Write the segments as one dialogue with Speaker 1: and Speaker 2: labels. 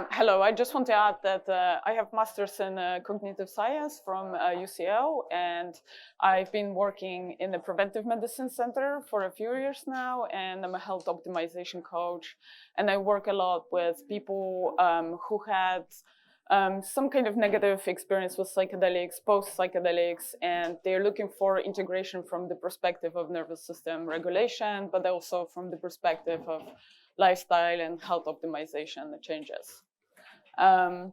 Speaker 1: Hello, I just want to add that I have master's in cognitive science from UCL, and I've been working in the preventive medicine center for a few years now, and I'm a health optimization coach. And I work a lot with people who had some kind of negative experience with psychedelics, post-psychedelics, and they're looking for integration from the perspective of nervous system regulation, but also from the perspective of lifestyle and health optimization changes. Um,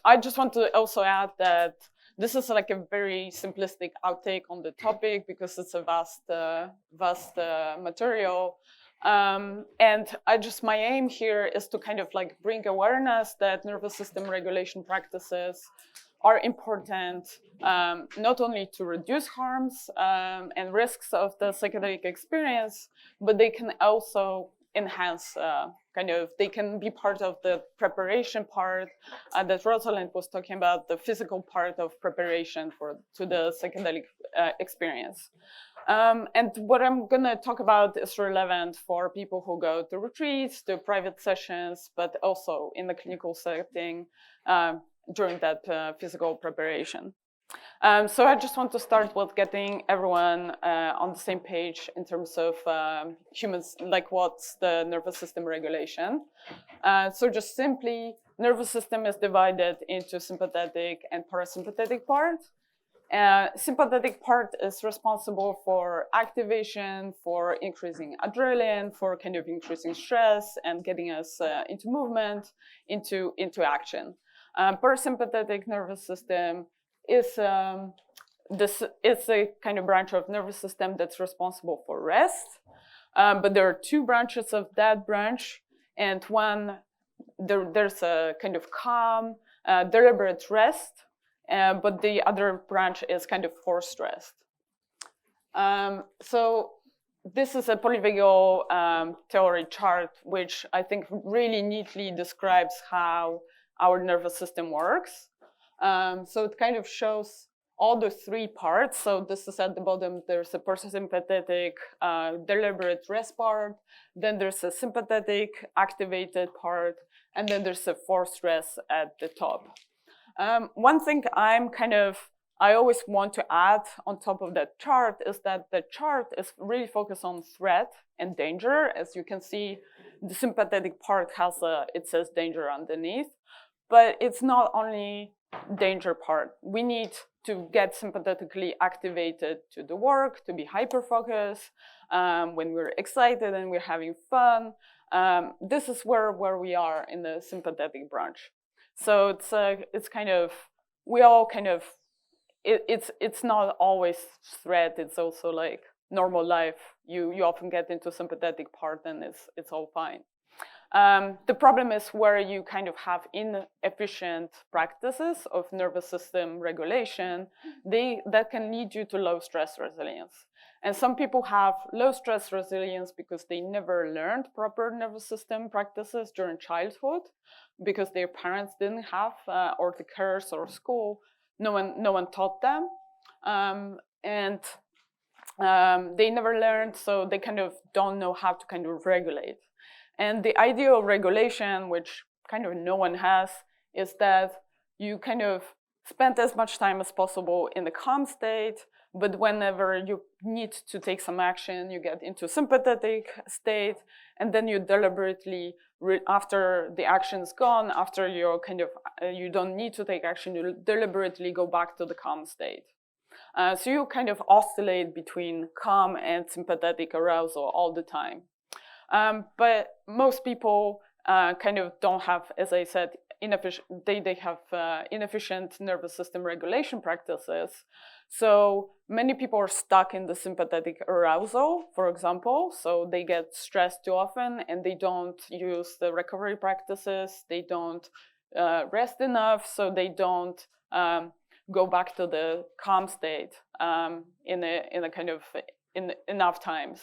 Speaker 1: I just want to also add that this is like a very simplistic outtake on the topic because it's a vast material. And my aim here is to kind of like bring awareness that nervous system regulation practices are important, not only to reduce harms and risks of the psychedelic experience, but they can also enhance they can be part of the preparation part that Rosalind was talking about, the physical part of preparation to the psychedelic experience. And what I'm going to talk about is relevant for people who go to retreats, to private sessions, but also in the clinical setting during that physical preparation. So I just want to start with getting everyone on the same page in terms of humans, like what's the nervous system regulation. So just simply, nervous system is divided into sympathetic and parasympathetic part. Sympathetic part is responsible for activation, for increasing adrenaline, for kind of increasing stress and getting us into movement, into action. Parasympathetic nervous system is a kind of branch of nervous system that's responsible for rest. But there are two branches of that branch, and there's a kind of calm, deliberate rest, but the other branch is kind of forced rest. So this is a polyvagal theory chart, which I think really neatly describes how our nervous system works. So it kind of shows all the three parts. So this is at the bottom, there's a parasympathetic deliberate rest part, then there's a sympathetic activated part, and then there's a forced rest at the top. One thing I always want to add on top of that chart is that the chart is really focused on threat and danger. As you can see, the sympathetic part it says danger underneath, but it's not only danger part. We need to get sympathetically activated to the work, to be hyper-focused, when we're excited and we're having fun. This is where we are in the sympathetic branch. So it's kind of, we all kind of, it's not always threat, it's also like normal life. You often get into sympathetic part and it's all fine. The problem is where you kind of have inefficient practices of nervous system regulation, that can lead you to low stress resilience. And some people have low stress resilience because they never learned proper nervous system practices during childhood, because their parents didn't have, or the carers or school, no one taught them. And they never learned, so they kind of don't know how to kind of regulate. And the idea of regulation, which kind of no one has, is that you kind of spend as much time as possible in the calm state, but whenever you need to take some action, you get into sympathetic state, and then you deliberately, after the action's gone, after you're you don't need to take action, you deliberately go back to the calm state. So you kind of oscillate between calm and sympathetic arousal all the time. But most people kind of don't have, as I said, they have inefficient nervous system regulation practices. So many people are stuck in the sympathetic arousal, for example. So they get stressed too often and they don't use the recovery practices. They don't rest enough, so they don't go back to the calm state in enough times.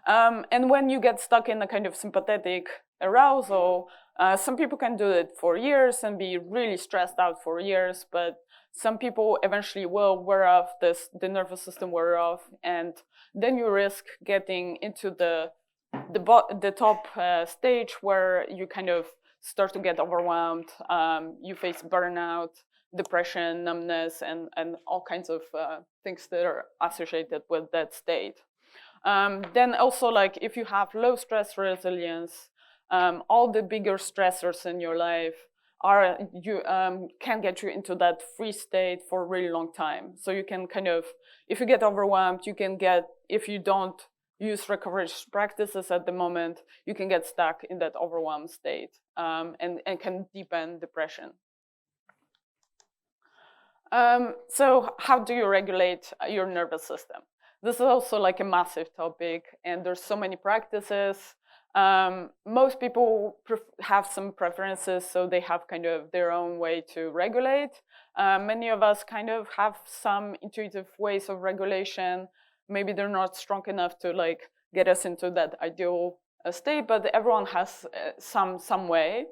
Speaker 1: And when you get stuck in a kind of sympathetic arousal, some people can do it for years and be really stressed out for years, but some people eventually will wear off the nervous system wear off, and then you risk getting into the the top stage where you kind of start to get overwhelmed. You face burnout, depression, numbness, and all kinds of things that are associated with that state. Then also, like, if you have low stress resilience, all the bigger stressors in your life can get you into that freeze state for a really long time. So you can kind of, if you get overwhelmed, you can get, if you don't use recovery practices at the moment, you can get stuck in that overwhelmed state, and can deepen depression. So how do you regulate your nervous system? This is also like a massive topic, and there's so many practices. Most people have some preferences, so they have kind of their own way to regulate. Many of us kind of have some intuitive ways of regulation. Maybe they're not strong enough to like get us into that ideal state, but everyone has some way.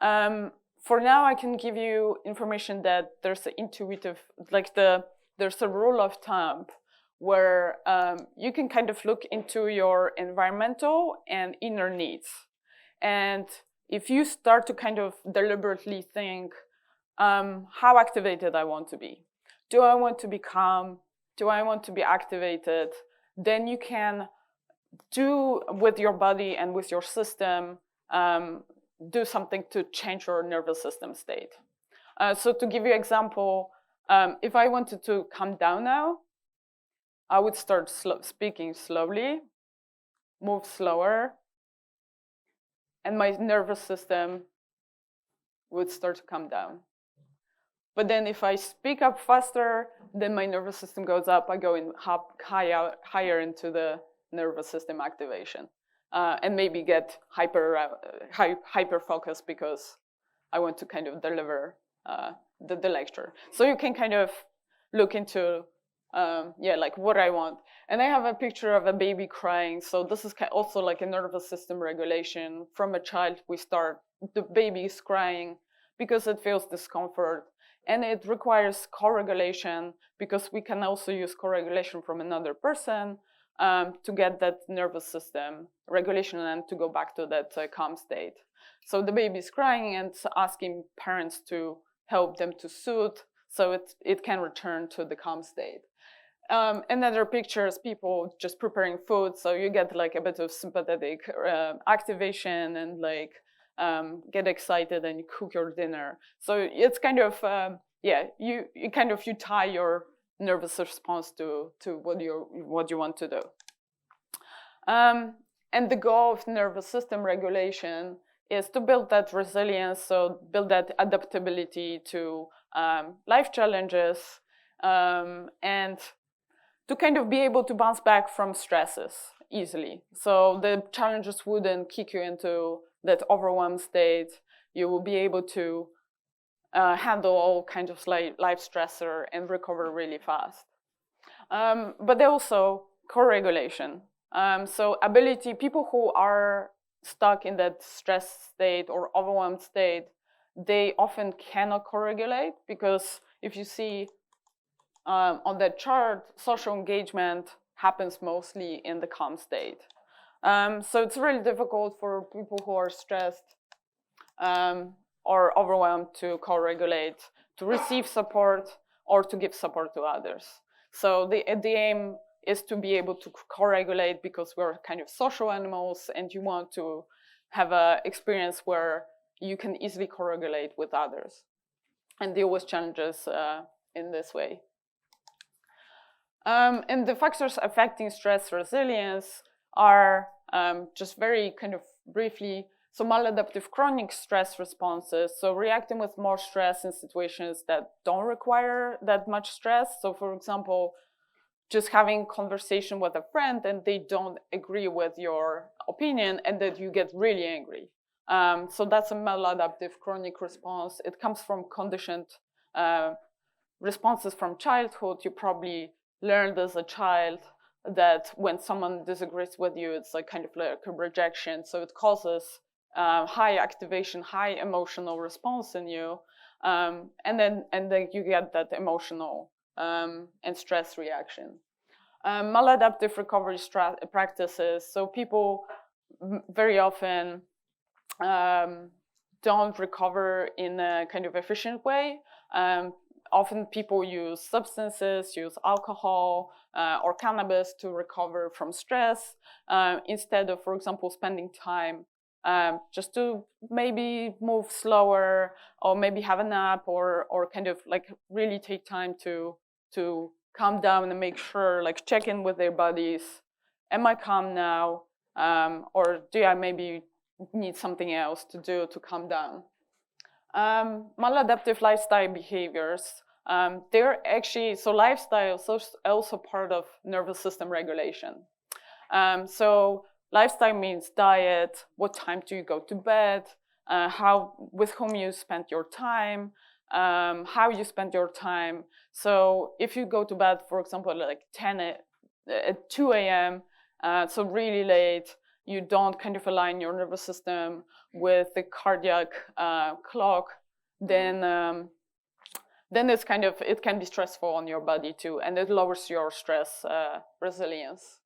Speaker 1: For now, I can give you information that there's an intuitive, there's a rule of thumb where you can kind of look into your environmental and inner needs. And if you start to kind of deliberately think, how activated I want to be, do I want to be calm, do I want to be activated, then you can do with your body and with your system, do something to change your nervous system state. So to give you an example, if I wanted to calm down now, I would start speaking slowly, move slower, and my nervous system would start to calm down. But then if I speak up faster, then my nervous system goes up. I go in higher into the nervous system activation, and maybe get hyper focused because I want to kind of deliver the lecture. So you can kind of look into like what I want. And I have a picture of a baby crying. So this is also like a nervous system regulation. From a child, the baby is crying because it feels discomfort. And it requires co-regulation, because we can also use co-regulation from another person to get that nervous system regulation and to go back to that calm state. So the baby is crying and asking parents to help them to soothe so it can return to the calm state. Another picture is people just preparing food, so you get like a bit of sympathetic activation and like get excited and you cook your dinner. So it's kind of you tie your nervous response to what you want to do. And the goal of nervous system regulation is to build that resilience, so build that adaptability to life challenges, and to kind of be able to bounce back from stresses easily. So the challenges wouldn't kick you into that overwhelmed state. You will be able to handle all kinds of life stressor and recover really fast. But also co-regulation. So people who are stuck in that stress state or overwhelmed state, they often cannot co-regulate, because if you see on that chart, social engagement happens mostly in the calm state. So it's really difficult for people who are stressed or overwhelmed to co-regulate, to receive support, or to give support to others. So the aim is to be able to co-regulate, because we're kind of social animals, and you want to have an experience where you can easily co-regulate with others and deal with challenges in this way. And the factors affecting stress resilience are just very kind of briefly, so maladaptive chronic stress responses, so reacting with more stress in situations that don't require that much stress. So for example, just having conversation with a friend and they don't agree with your opinion and that you get really angry. So that's a maladaptive chronic response. It comes from conditioned responses from childhood. You probably learned as a child that when someone disagrees with you, it's like kind of like a rejection. So it causes high activation, high emotional response in you, and then you get that emotional and stress reaction. Maladaptive recovery practices. So people very often don't recover in a kind of efficient way. Often people use substances, use alcohol or cannabis to recover from stress instead of, for example, spending time just to maybe move slower or maybe have a nap or kind of like really take time to calm down and make sure, like check in with their bodies. Am I calm now? Or do I maybe need something else to do to calm down? Maladaptive lifestyle behaviors. They're actually, so lifestyle is also part of nervous system regulation. So lifestyle means diet, what time do you go to bed, with whom you spend your time, how you spend your time. So if you go to bed, for example, like 2 a.m., so really late, you don't kind of align your nervous system with the cardiac clock, then it's kind of, it can be stressful on your body too, and it lowers your stress resilience.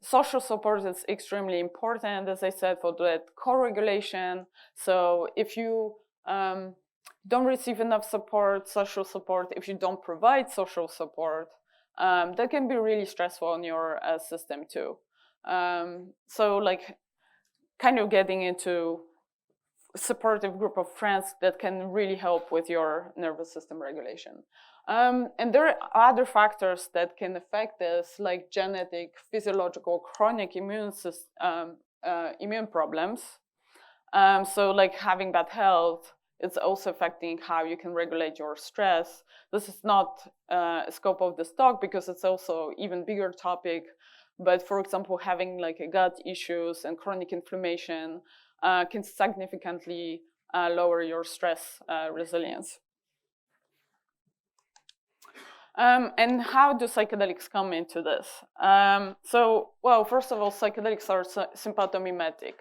Speaker 1: Social support is extremely important, as I said, for that co-regulation. So if you don't receive enough support, social support, if you don't provide social support, that can be really stressful on your system too. So like kind of getting into a supportive group of friends that can really help with your nervous system regulation. And there are other factors that can affect this, like genetic, physiological, chronic immune problems. So like having bad health, it's also affecting how you can regulate your stress. This is not a scope of this talk because it's also even bigger topic. But for example, having like a gut issues and chronic inflammation can significantly lower your stress resilience. And how do psychedelics come into this? So, well, first of all, psychedelics are sympathomimetic.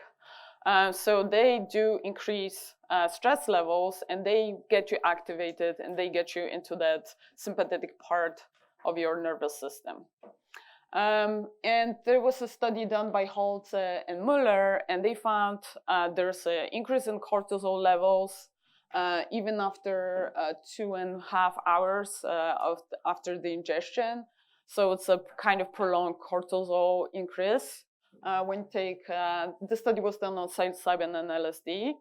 Speaker 1: So they do increase stress levels, and they get you activated, and they get you into that sympathetic part of your nervous system. And there was a study done by Holtz and Muller, and they found there's an increase in cortisol levels even after 2.5 hours after the ingestion. So it's a kind of prolonged cortisol increase when you take, the study was done on psilocybin and LSD.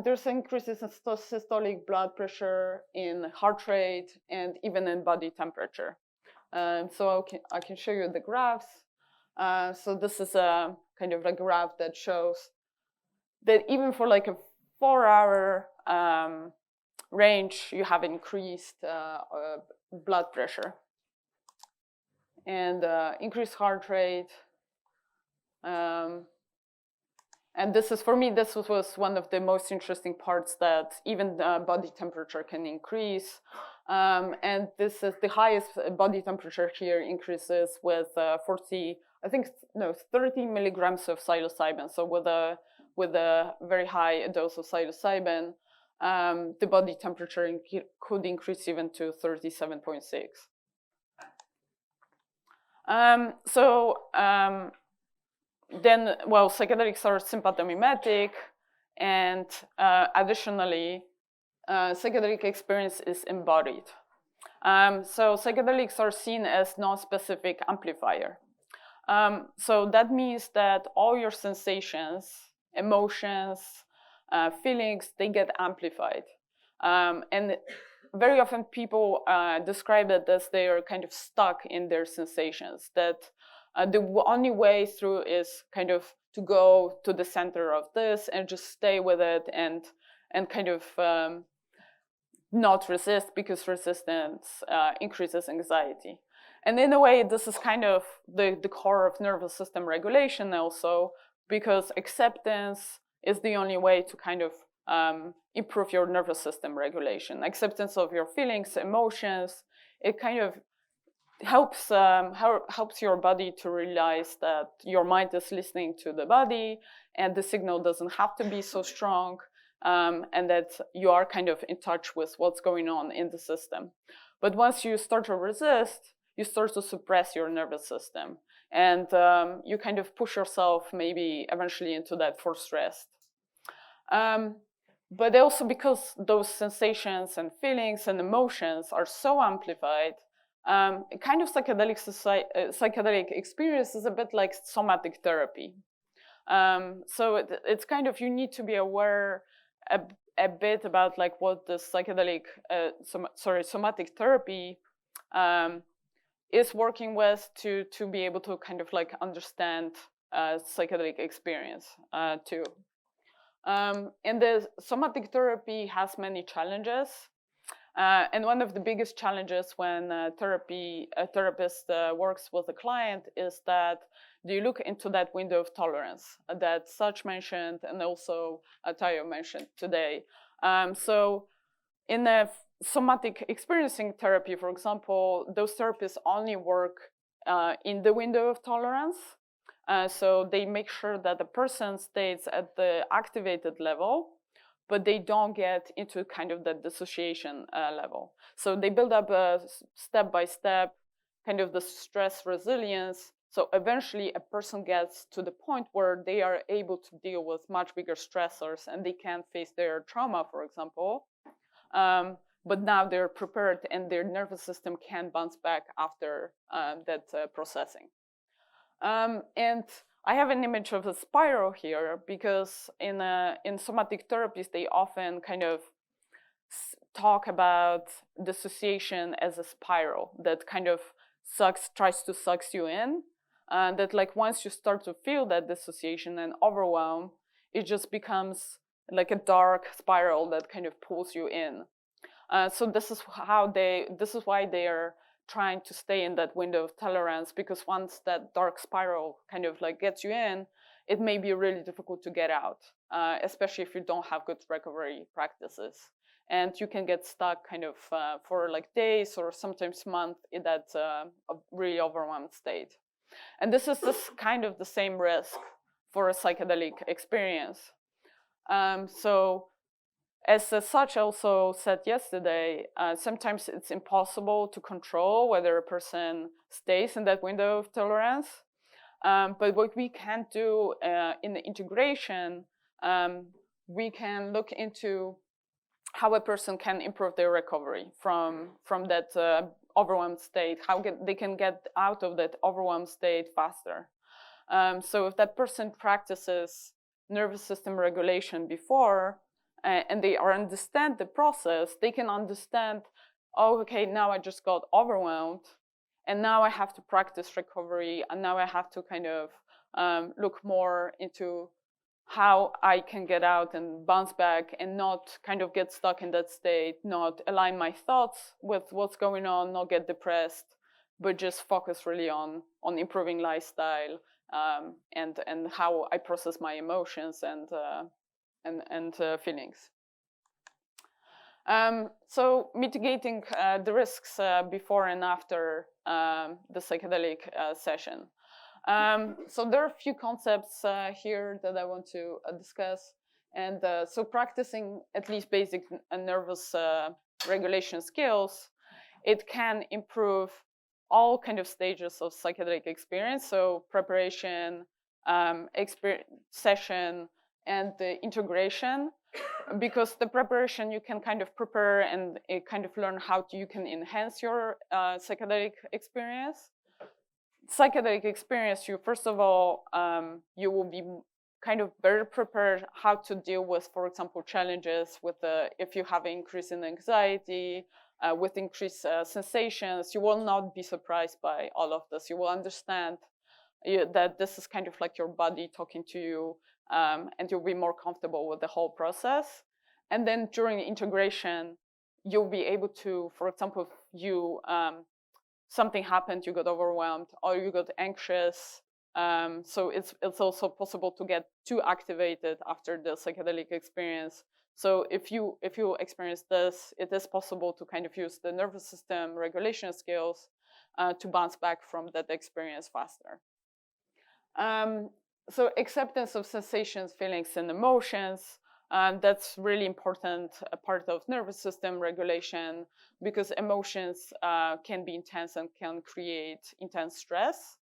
Speaker 1: There's increases in systolic blood pressure, in heart rate, and even in body temperature. So I can show you the graphs. So this is a kind of a graph that shows that even for like a 4-hour range, you have increased blood pressure and increased heart rate. And this is, for me, this was one of the most interesting parts, that even the body temperature can increase. And this is the highest body temperature here increases with 30 milligrams of psilocybin. So with a very high dose of psilocybin, the body temperature could increase even to 37.6. Then, well, psychedelics are sympathomimetic, and additionally, psychedelic experience is embodied. So psychedelics are seen as non-specific amplifier. So that means that all your sensations, emotions, feelings, they get amplified. And very often people describe it as they are kind of stuck in their sensations, that the only way through is kind of to go to the center of this and just stay with it and kind of not resist, because resistance increases anxiety. And in a way, this is kind of the core of nervous system regulation also, because acceptance is the only way to kind of improve your nervous system regulation. Acceptance of your feelings, emotions, it kind of helps your body to realize that your mind is listening to the body, and the signal doesn't have to be so strong, and that you are kind of in touch with what's going on in the system. But once you start to resist, you start to suppress your nervous system, and you kind of push yourself maybe eventually into that forced rest. But also because those sensations and feelings and emotions are so amplified, a kind of psychedelic experience is a bit like somatic therapy. So it's kind of, you need to be aware a bit about like what the somatic therapy is working with to be able to kind of like understand psychedelic experience too. And the somatic therapy has many challenges. And one of the biggest challenges when a therapist works with a client is that you look into that window of tolerance that Sach mentioned and also Tayo mentioned today. So in the somatic experiencing therapy, for example, those therapists only work in the window of tolerance. So they make sure that the person stays at the activated level, but they don't get into kind of the dissociation level. So they build up a step-by-step kind of the stress resilience. So eventually a person gets to the point where they are able to deal with much bigger stressors and they can face their trauma, for example. But now they're prepared and their nervous system can bounce back after that processing. And I have an image of a spiral here because in somatic therapies, they often kind of talk about dissociation as a spiral that kind of tries to suck you in. That like once you start to feel that dissociation and overwhelm, it just becomes like a dark spiral that kind of pulls you in. So this is why they are trying to stay in that window of tolerance, because once that dark spiral kind of like gets you in, it may be really difficult to get out, especially if you don't have good recovery practices. And you can get stuck kind of for like days or sometimes months in that really overwhelmed state. And this is kind of the same risk for a psychedelic experience. So as Sach also said yesterday, sometimes it's impossible to control whether a person stays in that window of tolerance. But what we can do in the integration, we can look into how a person can improve their recovery from that overwhelmed state, how they can get out of that overwhelmed state faster. So if that person practices nervous system regulation before, and they understand the process, they can understand, oh, okay, now I just got overwhelmed, and now I have to practice recovery, and now I have to kind of look more into how I can get out and bounce back and not kind of get stuck in that state, not align my thoughts with what's going on, not get depressed, but just focus really on improving lifestyle and how I process my emotions and feelings. So mitigating the risks before and after the psychedelic session. So there are a few concepts here that I want to discuss. And so practicing at least basic nervous regulation skills, it can improve all kind of stages of psychedelic experience. So preparation, session, and the integration, because the preparation you can kind of prepare and kind of learn how you can enhance your psychedelic experience. Psychedelic experience, you first of all, you will be kind of better prepared how to deal with, for example, challenges with if you have an increase in anxiety, with increased sensations. You will not be surprised by all of this. You will understand that this is kind of like your body talking to you, and you'll be more comfortable with the whole process. And then during integration, you'll be able to, for example, if you something happened, you got overwhelmed or you got anxious. So it's also possible to get too activated after the psychedelic experience. So if you experience this, it is possible to kind of use the nervous system regulation skills to bounce back from that experience faster. So acceptance of sensations, feelings, and emotions. That's really important, a part of nervous system regulation, because emotions can be intense and can create intense stress.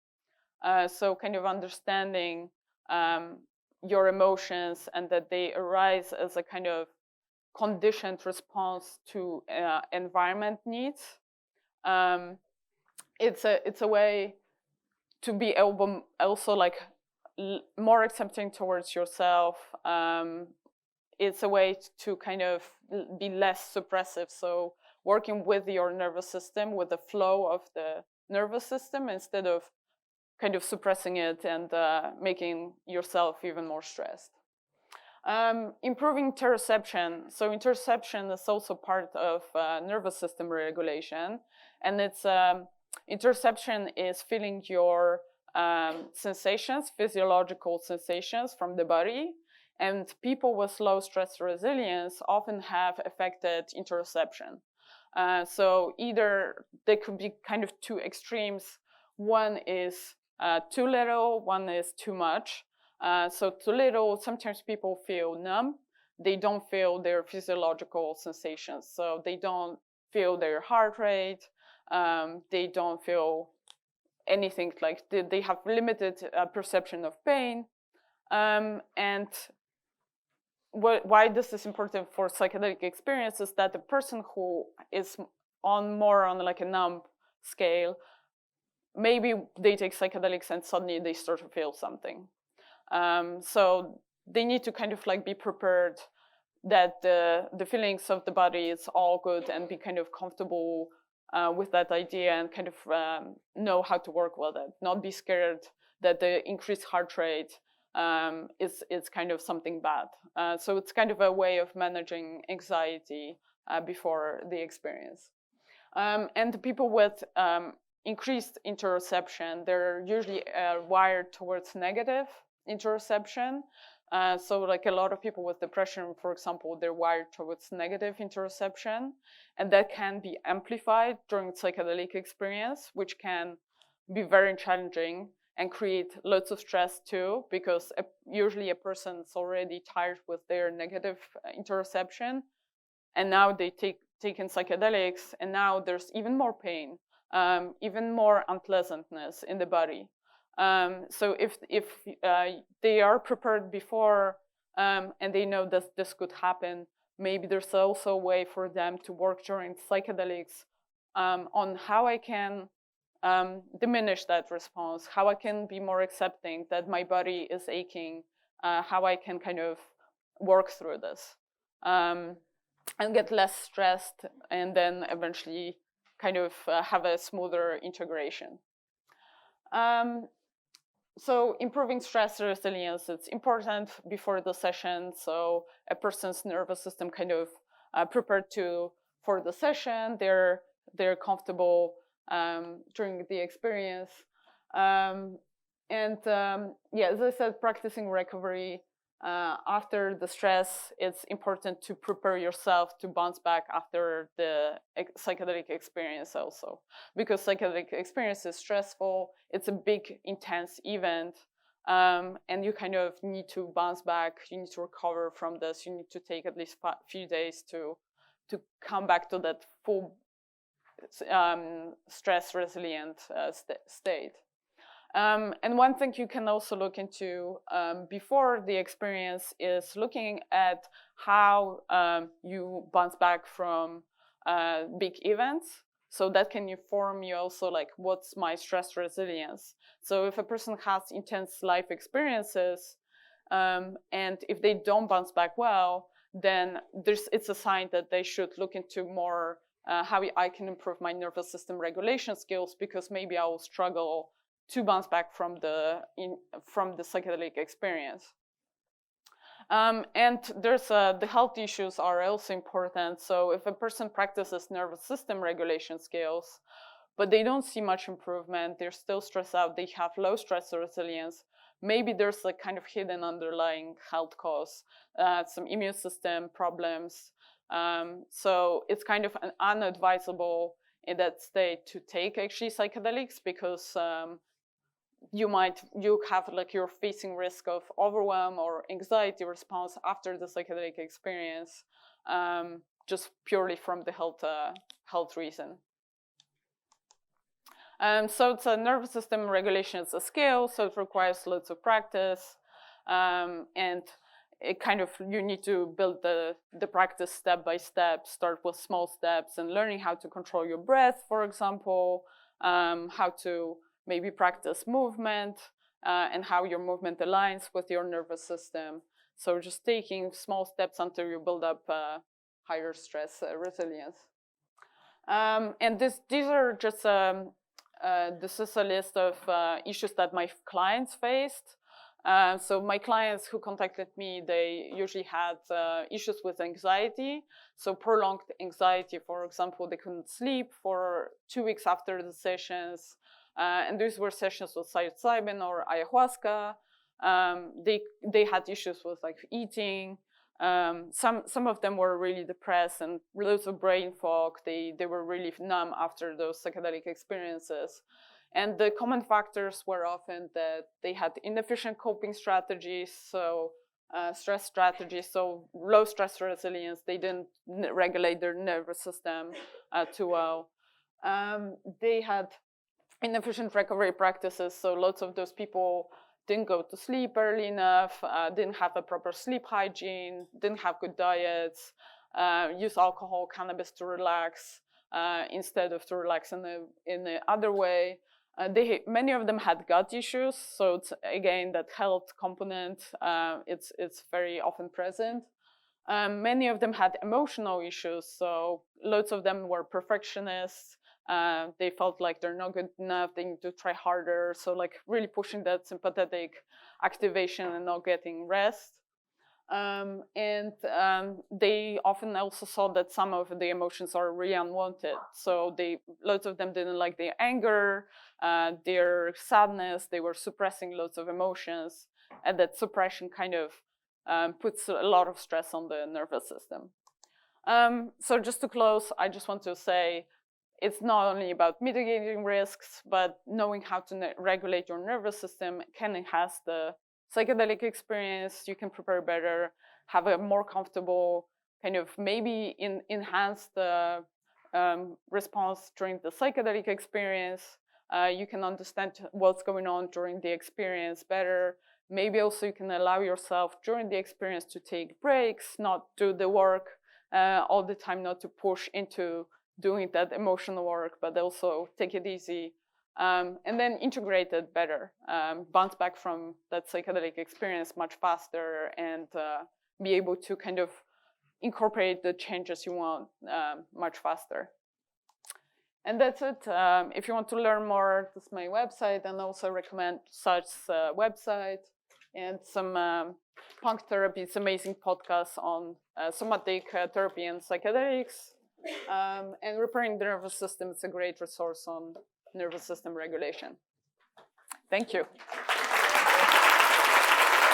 Speaker 1: So kind of understanding your emotions and that they arise as a kind of conditioned response to environment needs. It's a way to be able also like more accepting towards yourself. It's a way to kind of be less suppressive. So working with your nervous system, with the flow of the nervous system, instead of kind of suppressing it and making yourself even more stressed. Improving interoception. So interoception is also part of nervous system regulation, and it's interoception is feeling your sensations, physiological sensations from the body. And people with low stress resilience often have affected interoception. So either they could be kind of two extremes. One is too little, one is too much. So too little, sometimes people feel numb. They don't feel their physiological sensations. So they don't feel their heart rate. They don't feel anything, like they have limited perception of pain. And why this is important for psychedelic experience is that the person who is more on like a numb scale, maybe they take psychedelics and suddenly they start to feel something. So they need to kind of like be prepared that the feelings of the body is all good and be kind of comfortable with that idea and kind of know how to work with it. Not be scared that the increased heart rate is kind of something bad. So it's kind of a way of managing anxiety before the experience. And the people with increased interoception, they're usually wired towards negative interoception. So like a lot of people with depression, for example, they're wired towards negative interoception, and that can be amplified during psychedelic experience, which can be very challenging and create lots of stress too, because usually a person's already tired with their negative interoception, and now they take in psychedelics, and now there's even more pain, even more unpleasantness in the body. So if they are prepared before and they know that this could happen, maybe there's also a way for them to work during psychedelics on how I can diminish that response, how I can be more accepting that my body is aching, how I can kind of work through this and get less stressed, and then eventually kind of have a smoother integration. So improving stress resilience, it's important before the session. So a person's nervous system kind of prepared for the session. They're comfortable during the experience. Yeah, as I said, practicing recovery after the stress, it's important to prepare yourself to bounce back after the psychedelic experience also, because psychedelic experience is stressful. It's a big, intense event, and you kind of need to bounce back. You need to recover from this. You need to take at least a few days to come back to that full stress resilient state. And one thing you can also look into before the experience is looking at how you bounce back from big events. So that can inform you also, like, what's my stress resilience? So if a person has intense life experiences and if they don't bounce back well, then it's a sign that they should look into more how I can improve my nervous system regulation skills, because maybe I will struggle to bounce back from the psychedelic experience. And there's the health issues are also important. So if a person practices nervous system regulation skills, but they don't see much improvement, they're still stressed out, they have low stress resilience, maybe there's a kind of hidden underlying health cause, some immune system problems. So it's kind of unadvisable in that state to take actually psychedelics, because you have like you're facing risk of overwhelm or anxiety response after the psychedelic experience, just purely from the health reason. So it's a nervous system regulation is a skill, so it requires lots of practice, and it kind of, you need to build the practice step by step, start with small steps and learning how to control your breath, for example, how to maybe practice movement, and how your movement aligns with your nervous system. So just taking small steps until you build up higher stress resilience. And these are just, this is a list of issues that my clients faced. So my clients who contacted me, they usually had issues with anxiety. So prolonged anxiety, for example, they couldn't sleep for 2 weeks after the sessions. And these were sessions with psilocybin or ayahuasca. They had issues with like eating. Some of them were really depressed and loads of brain fog. They were really numb after those psychedelic experiences. And the common factors were often that they had inefficient coping strategies, so stress strategies, so low stress resilience. They didn't regulate their nervous system too well. They had inefficient recovery practices, so lots of those people didn't go to sleep early enough, didn't have a proper sleep hygiene, didn't have good diets, use alcohol, cannabis to relax instead of to relax in the other way. Many of them had gut issues, so it's again that health component. It's very often present. Many of them had emotional issues, so lots of them were perfectionists. They felt like they're not good enough, they need to try harder. So like really pushing that sympathetic activation and not getting rest. They often also saw that some of the emotions are really unwanted. So lots of them didn't like their anger, their sadness, they were suppressing lots of emotions. And that suppression kind of puts a lot of stress on the nervous system. So just to close, I just want to say, it's not only about mitigating risks, but knowing how to regulate your nervous system can enhance the psychedelic experience. You can prepare better, have a more comfortable kind of maybe enhance the response during the psychedelic experience. You can understand what's going on during the experience better. Maybe also you can allow yourself during the experience to take breaks, not do the work all the time, not to push into doing that emotional work, but also take it easy, and then integrate it better, bounce back from that psychedelic experience much faster, and be able to kind of incorporate the changes you want much faster. And that's it. If you want to learn more, this is my website, and also recommend such website and some Punk Therapy's amazing podcasts on somatic therapy and psychedelics. And repairing the nervous system is a great resource on nervous system regulation. Thank you.